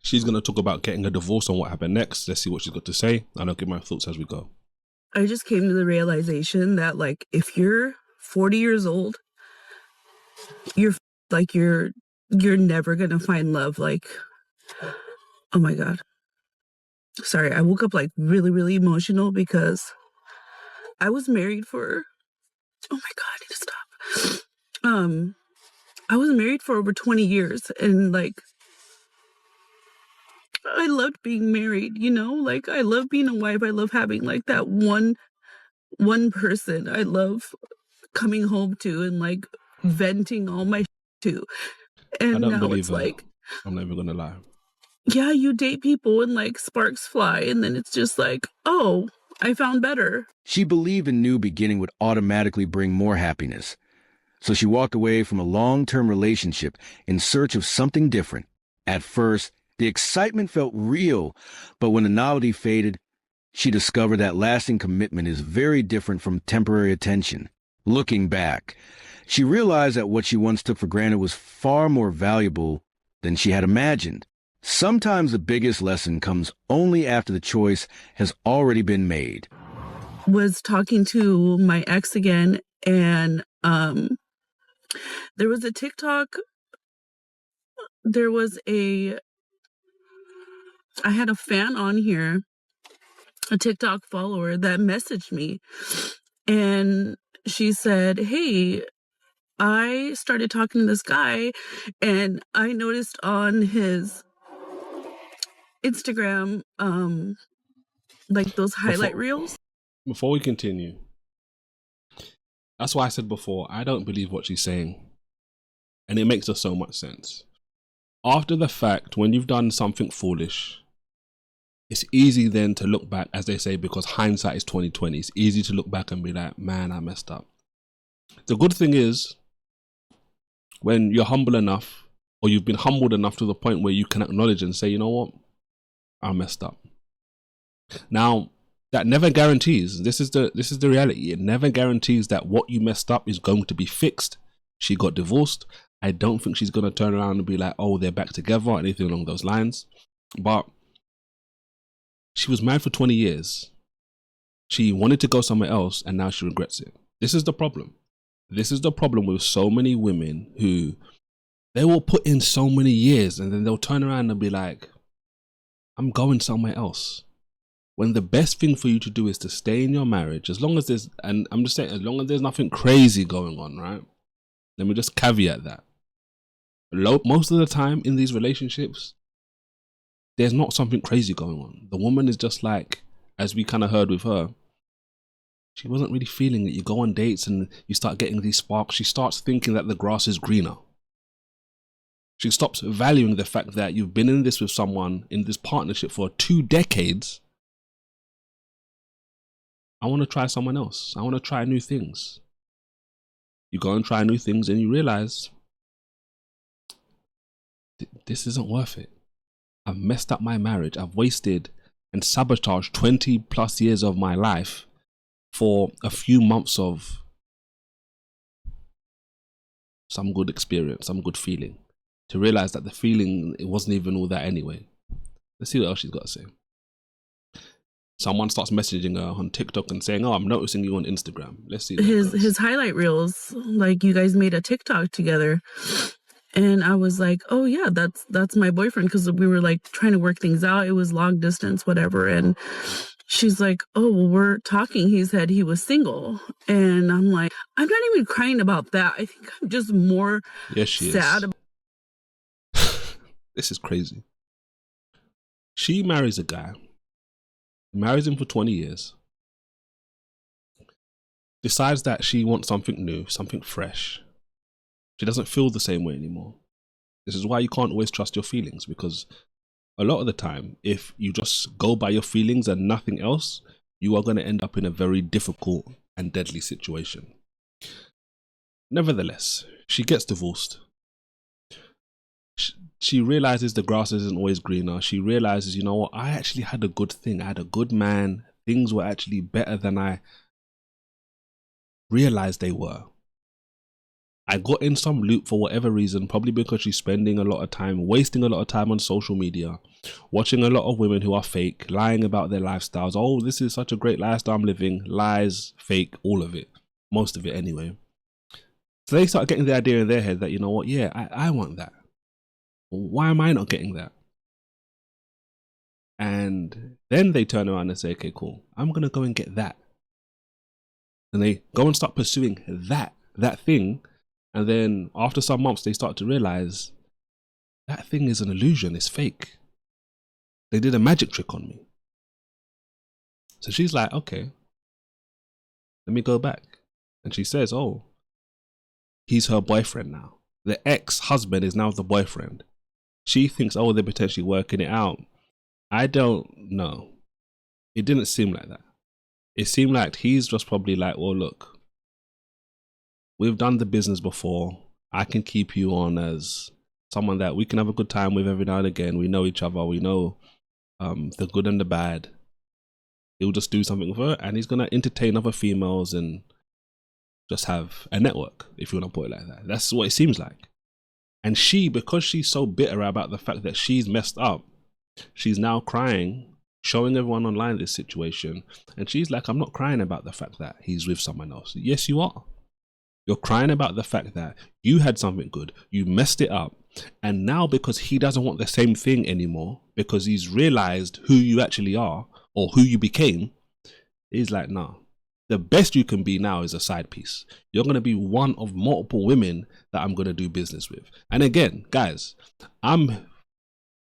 She's going to talk about getting a divorce and what happened next. Let's see what she's got to say, and I'll give my thoughts as we go. I just came to the realization that, like, if you're 40 years old, you're like, you're never going to find love. Like, oh my God. Sorry, I woke up like really, really emotional because I was married for, oh my God, I need to stop. I was married for over 20 years, and like, I loved being married, you know, like I love being a wife. I love having like that one person I love coming home to and like venting all my to. I And don't now believe it's her. like, I'm not even going to lie. yeah, you date people and like sparks fly, and then it's just like, oh, I found better. She believed a new beginning would automatically bring more happiness. So she walked away from a long-term relationship in search of something different. At first, the excitement felt real, but when the novelty faded, she discovered that lasting commitment is very different from temporary attention. Looking back, she realized that what she once took for granted was far more valuable than she had imagined. Sometimes the biggest lesson comes only after the choice has already been made. Was talking to my ex again, and there was a TikTok. There was I had a fan on here, a TikTok follower that messaged me, and she said, "Hey, I started talking to this guy, and I noticed on his Instagram, like those highlight reels." Before we continue, that's why I said before, I don't believe what she's saying. And it makes so much sense. After the fact, when you've done something foolish, it's easy then to look back, as they say, because hindsight is 20/20. It's easy to look back and be like, man, I messed up. The good thing is, when you're humble enough, or you've been humbled enough to the point where you can acknowledge and say, you know what, I messed up. Now, that never guarantees, this is the reality, it never guarantees that what you messed up is going to be fixed. She got divorced. I don't think she's going to turn around and be like, oh, they're back together, or anything along those lines. But she was married for 20 years. She wanted to go somewhere else, and now she regrets it. This is the problem. This is the problem with so many women who, they will put in so many years, and then they'll turn around and be like, I'm going somewhere else. When the best thing for you to do is to stay in your marriage, as long as there's, and I'm just saying, as long as there's nothing crazy going on, right? Let me just caveat that. Most of the time in these relationships, there's not something crazy going on. The woman is just like, as we kind of heard with her, she wasn't really feeling it. You go on dates and you start getting these sparks. She starts thinking that the grass is greener. She stops valuing the fact that you've been in this with someone, in this partnership for 2 decades. I want to try someone else. I want to try new things. You go and try new things and you realize, this isn't worth it. I've messed up my marriage. I've wasted and sabotaged 20 plus years of my life for a few months of some good experience, some good feeling. To realize that the feeling, it wasn't even all that anyway. Let's see what else she's got to say. Someone starts messaging her on TikTok and saying, oh, I'm noticing you on Instagram. Let's see. His highlight reels, like you guys made a TikTok together. And I was like, oh yeah, that's my boyfriend, because we were like trying to work things out. It was long distance, whatever. And she's like, oh, well, we're talking. He said he was single. And I'm like, I'm not even crying about that. I think I'm just more sad. This is crazy. She marries a guy, marries him for 20 years, decides that she wants something new, something fresh. She doesn't feel the same way anymore. This is why you can't always trust your feelings, because a lot of the time, if you just go by your feelings and nothing else, you are going to end up in a very difficult and deadly situation. Nevertheless, she gets divorced. She realizes the grass isn't always greener. She realizes, you know what, I actually had a good thing. I had a good man. Things were actually better than I realized they were. I got in some loop for whatever reason, probably because she's spending a lot of time, wasting a lot of time on social media, watching a lot of women who are fake, lying about their lifestyles. Oh, this is such a great lifestyle I'm living. Lies, fake, all of it. Most of it anyway. So they start getting the idea in their head that, you know what, yeah, I want that. Why am I not getting that? And then they turn around and say, okay, cool, I'm going to go and get that. And they go and start pursuing that thing. And then after some months, they start to realize that thing is an illusion, it's fake. They did a magic trick on me. So she's like, okay, let me go back. And she says, oh, he's her boyfriend now. The ex-husband is now the boyfriend. She thinks, oh, they're potentially working it out. I don't know. It didn't seem like that. It seemed like he's just probably like, well, look, we've done the business before. I can keep you on as someone that we can have a good time with every now and again. We know each other. We know the good and the bad. He'll just do something with her and he's going to entertain other females and just have a network, if you want to put it like that. That's what it seems like. And she, because she's so bitter about the fact that she's messed up, she's now crying, showing everyone online this situation. And she's like, I'm not crying about the fact that he's with someone else. Yes, you are. You're crying about the fact that you had something good, you messed it up, and now because he doesn't want the same thing anymore, because he's realized who you actually are or who you became, he's like, no, the best you can be now is a side piece. You're going to be one of multiple women that I'm going to do business with. And again, guys, I'm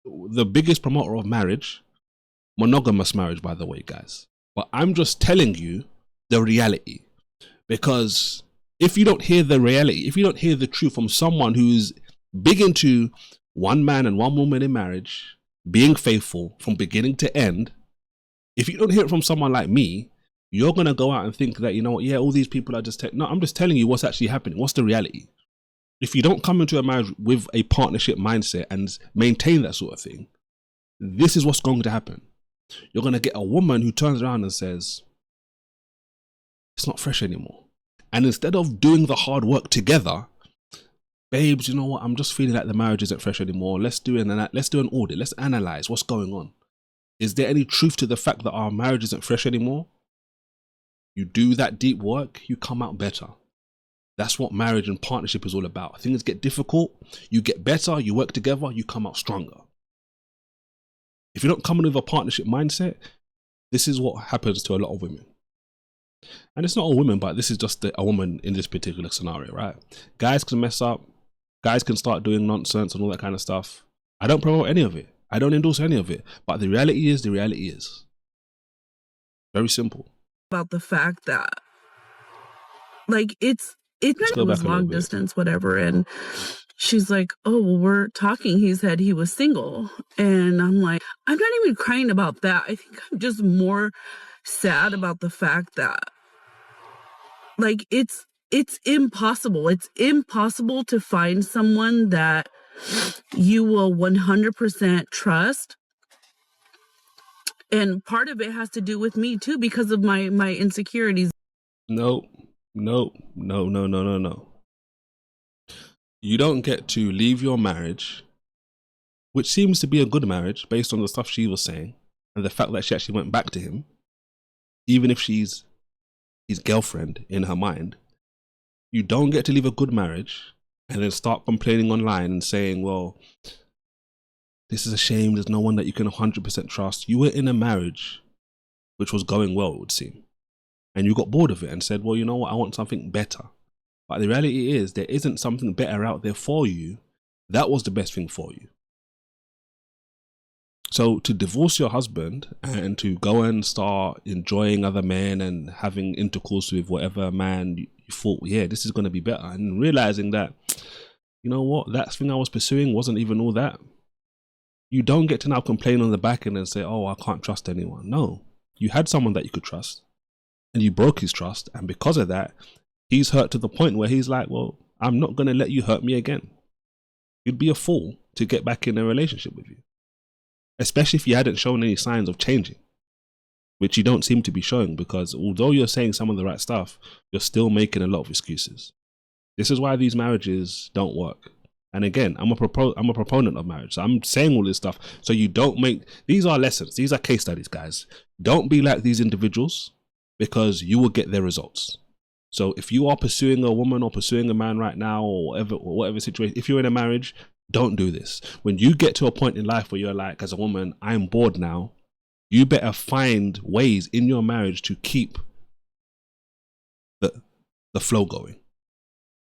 the biggest promoter of marriage, monogamous marriage, by the way, guys. But I'm just telling you the reality, because if you don't hear the reality, if you don't hear the truth from someone who's big into one man and one woman in marriage, being faithful from beginning to end, if you don't hear it from someone like me, you're going to go out and think that, you know what, yeah, all these people are just... No, I'm just telling you what's actually happening. What's the reality? If you don't come into a marriage with a partnership mindset and maintain that sort of thing, this is what's going to happen. You're going to get a woman who turns around and says, it's not fresh anymore. And instead of doing the hard work together, babes, you know what? I'm just feeling like the marriage isn't fresh anymore. Let's do an audit. Let's analyze what's going on. Is there any truth to the fact that our marriage isn't fresh anymore? You do that deep work, you come out better. That's what marriage and partnership is all about. Things get difficult, you get better, you work together, you come out stronger. If you don't come in with a partnership mindset, this is what happens to a lot of women. And it's not all women, but this is just a woman in this particular scenario, right? Guys can mess up. Guys can start doing nonsense and all that kind of stuff. I don't promote any of it. I don't endorse any of it. But the reality is, the reality is. Very simple. About the fact that, like, it was long distance, whatever. And she's like, oh, well, we're talking. He said he was single. And I'm like, I'm not even crying about that. I think I'm just more sad about the fact that, like, it's impossible. It's impossible to find someone that you will 100% trust. And part of it has to do with me too, because of my insecurities. No. You don't get to leave your marriage, which seems to be a good marriage based on the stuff she was saying and the fact that she actually went back to him, even if she's his girlfriend in her mind. You don't get to leave a good marriage and then start complaining online and saying, well, this is a shame, there's no one that you can 100% trust. You were in a marriage which was going well, it would seem. And you got bored of it and said, well, you know what, I want something better. But the reality is, there isn't something better out there for you. That was the best thing for you. So to divorce your husband and to go and start enjoying other men and having intercourse with whatever man you thought, yeah, this is going to be better. And realizing that, you know what, that thing I was pursuing wasn't even all that. You don't get to now complain on the back end and say, oh, I can't trust anyone. No, you had someone that you could trust and you broke his trust. And because of that, he's hurt to the point where he's like, well, I'm not going to let you hurt me again. You'd be a fool to get back in a relationship with you, especially if you hadn't shown any signs of changing, which you don't seem to be showing, because although you're saying some of the right stuff, you're still making a lot of excuses. This is why these marriages don't work. And again, I'm a proponent of marriage. So I'm saying all this stuff so you don't make, these are lessons. These are case studies, guys. Don't be like these individuals, because you will get their results. So if you are pursuing a woman or pursuing a man right now, or whatever situation, if you're in a marriage, don't do this. When you get to a point in life where you're like, as a woman, I'm bored now, you better find ways in your marriage to keep the flow going,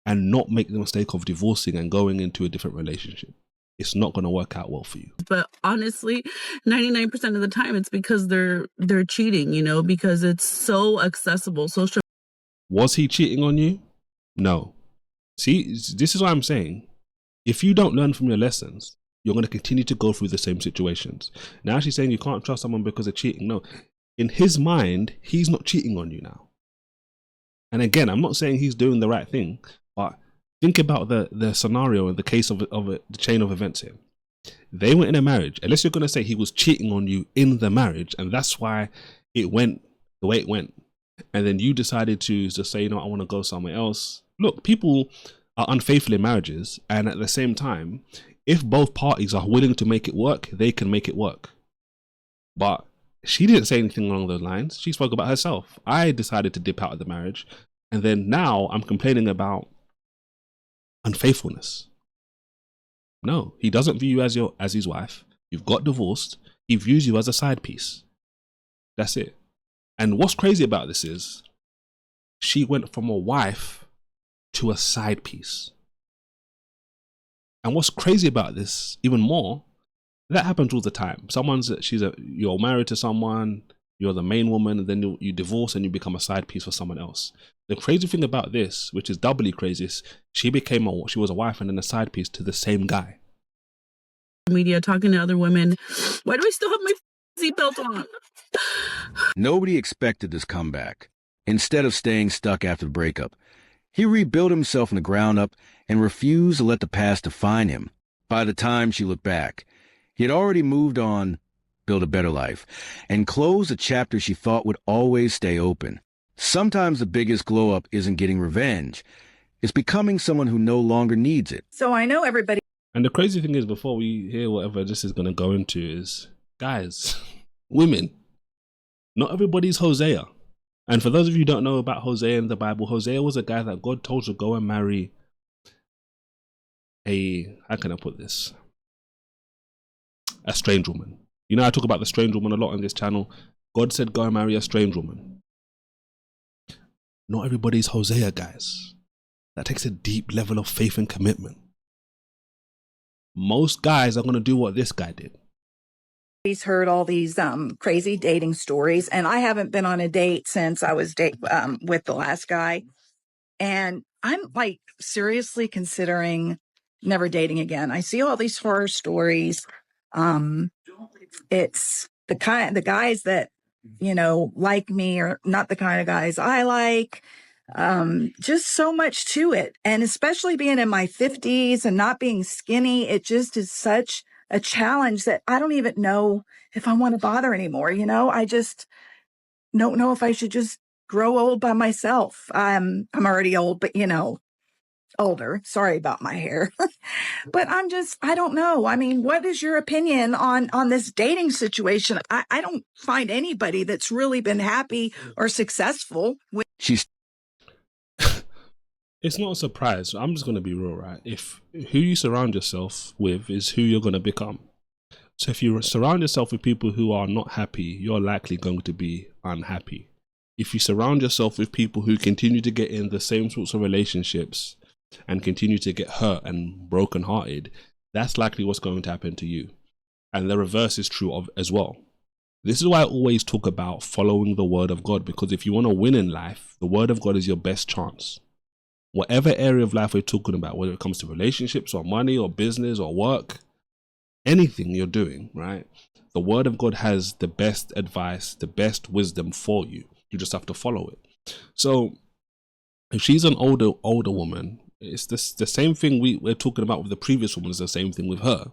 and not make the mistake of divorcing and going into a different relationship. It's not going to work out well for you. But honestly, 99% of the time it's because they're cheating, you know, because it's so accessible. Social. Was he cheating on you? No. See, this is what I'm saying. If you don't learn from your lessons, you're going to continue to go through the same situations. Now she's saying you can't trust someone because they're cheating. No. In his mind, he's not cheating on you now. And again, I'm not saying he's doing the right thing, but think about the scenario and the case of the chain of events here. They went in a marriage, unless you're going to say he was cheating on you in the marriage, and that's why it went the way it went. And then you decided to just say, you know, I want to go somewhere else. Look, people are unfaithful in marriages, and at the same time, if both parties are willing to make it work, they can make it work. But she didn't say anything along those lines. She spoke about herself. I decided to dip out of the marriage, and then now I'm complaining about unfaithfulness. No, he doesn't view you as his wife. You've got divorced. He views you as a side piece. That's it. And what's crazy about this is she went from a wife to a side piece. And what's crazy about this even more, that happens all the time. You're married to someone, you're the main woman, and then you divorce and you become a side piece for someone else. The crazy thing about this, which is doubly crazy, is she was a wife and then a side piece to the same guy. Media, talking to other women. Why do I still have my seatbelt on? Nobody expected this comeback. Instead of staying stuck after the breakup, he rebuilt himself from the ground up and refused to let the past define him. By the time she looked back, he had already moved on, built a better life, and closed a chapter she thought would always stay open. Sometimes the biggest glow up isn't getting revenge. It's becoming someone who no longer needs it. So I know everybody. And the crazy thing is, before we hear whatever this is going to go into, is, guys, women, not everybody's Hosea. And for those of you who don't know about Hosea in the Bible, Hosea was a guy that God told to go and marry how can I put this? A strange woman. You know, I talk about the strange woman a lot on this channel. God said, go and marry a strange woman. Not everybody's Hosea, guys. That takes a deep level of faith and commitment. Most guys are going to do what this guy did. He's heard all these crazy dating stories, and I haven't been on a date since I was with the last guy. And I'm like seriously considering never dating again. I see all these horror stories. It's the guys that, you know, like me are not the kind of guys I like. Just so much to it. And especially being in my 50s and not being skinny, it just is such a challenge that I don't even know if I want to bother anymore. You know, I just don't know if I should just grow old by myself. I'm already old, but you know, older. Sorry about my hair. But I don't know. I mean, what is your opinion on this dating situation? I don't find anybody that's really been happy or successful with. It's not a surprise. I'm just going to be real, right? If who you surround yourself with is who you're going to become. So if you surround yourself with people who are not happy, you're likely going to be unhappy. If you surround yourself with people who continue to get in the same sorts of relationships and continue to get hurt and brokenhearted, that's likely what's going to happen to you. And the reverse is true as well. This is why I always talk about following the word of God, because if you want to win in life, the word of God is your best chance. Whatever area of life we're talking about, whether it comes to relationships or money or business or work, anything you're doing, right? The word of God has the best advice, the best wisdom for you. You just have to follow it. So if she's an older woman, it's the same thing we're talking about with the previous woman is the same thing with her.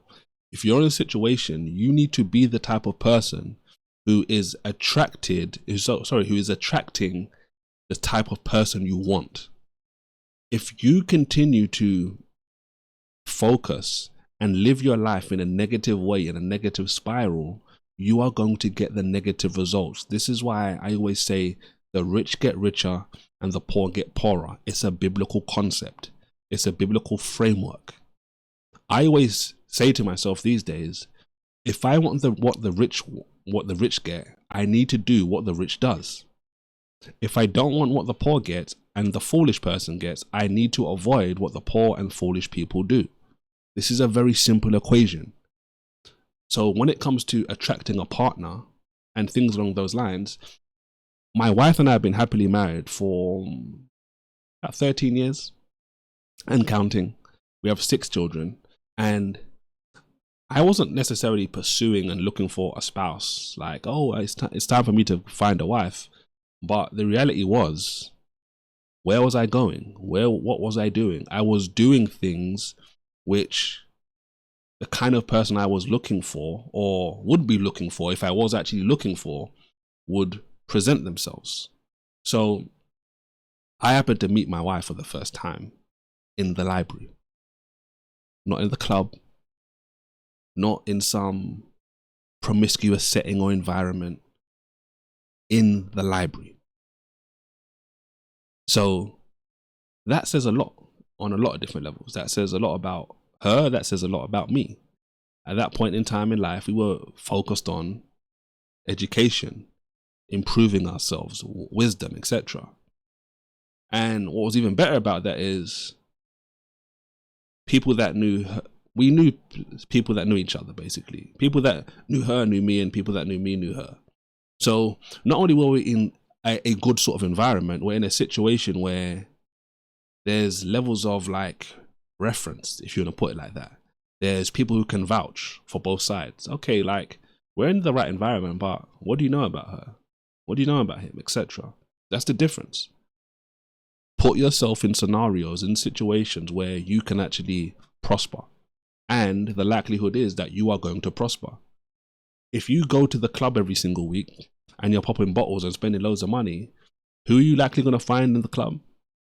If you're in a situation, you need to be the type of person who is attracting the type of person you want. if you continue to focus and live your life in a negative way, in a negative spiral, you are going to get the negative results. This is why I always say the rich get richer and the poor get poorer. It's a biblical concept. It's a biblical framework. I always say to myself these days, if I want what the rich get, I need to do what the rich does. If I don't want what the poor get and the foolish person gets, I need to avoid what the poor and foolish people do. This is a very simple equation. So when it comes to attracting a partner and things along those lines, my wife and I have been happily married for about 13 years and counting. We have 6 children, and I wasn't necessarily pursuing and looking for a spouse. Like, oh, it's time for me to find a wife. But the reality was, where was I going? What was I doing? I was doing things which the kind of person I was looking for, or would be looking for if I was actually looking for, would present themselves. So I happened to meet my wife for the first time in the library, not in the club, not in some promiscuous setting or environment, in the library. So that says a lot on a lot of different levels. That says a lot about her, that says a lot about me. At that point in time in life, we were focused on education, improving ourselves, wisdom, etc. And what was even better about that is people that knew her, we knew people that knew each other, basically. People that knew her knew me, and people that knew me knew her. So not only were we in a good sort of environment, we're in a situation where there's levels of like reference, if you want to put it like that. There's people who can vouch for both sides. Okay, like, we're in the right environment, but what do you know about her? What do you know about him, etc.? That's the difference. Put yourself in scenarios, in situations where you can actually prosper, and the likelihood is that you are going to prosper. If you go to the club every single week and you're popping bottles and spending loads of money, who are you likely going to find in the club?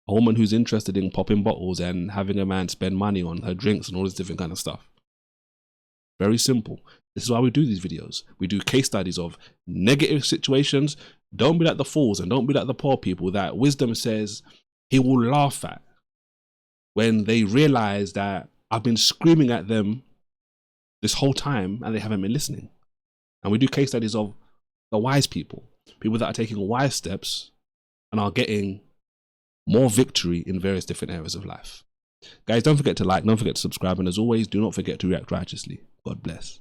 A woman who's interested in popping bottles and having a man spend money on her drinks and all this different kind of stuff. Very simple. This is why we do these videos. We do case studies of negative situations. Don't be like the fools and don't be like the poor people that wisdom says he will laugh at when they realize that I've been screaming at them this whole time and they haven't been listening. And we do case studies of the wise people, people that are taking wise steps and are getting more victory in various different areas of life. Guys, don't forget to like, don't forget to subscribe, and as always, do not forget to react righteously. God bless.